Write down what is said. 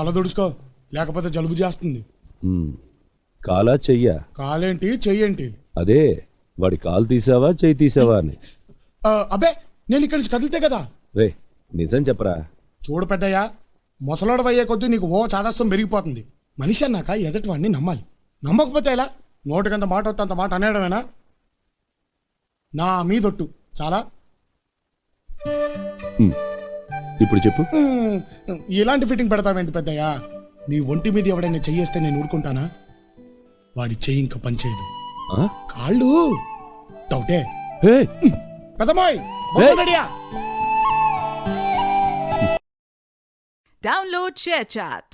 తల దుడుచుకో, లేకపోతే జలుబు చేస్తుంది. కాలా చెయ్యా? కాలేంటి చెయ్యేంటి? అదే వాడి కాలు తీసావా చెయ్యి తీసావా అని. అబ్బే, నేను ఇక్కడి నుంచి కదిలితే కదా. రే నిజం చెప్పరా. చూడు పెద్దయ్యా, ముసలోడవయ్యే కొద్దీ నీకు చాదస్తం పెరిగిపోతుంది. మనిషి అన్నాక ఎదటి వాడిని నమ్మాలి. నమ్మకపోతే ఎలా? నోటికంత మాట వస్తే అంత మాట అనేయడమేనా? నా మీదొట్టు చాలా. ఇప్పుడు చెప్పు. ఇలాంటి ఫిట్టింగ్ పెడతావేంటి పెద్దయ్యా? నీ ఒంటి మీద ఎవడైనా చెయ్యేస్తే నేను ఊరుకుంటానా? వాడి చెయ్యి ఇంకా పనిచేయదు. కాళ్ళు డౌటే. పెద్దమ్మాయి రెడీయా? Download ShareChat.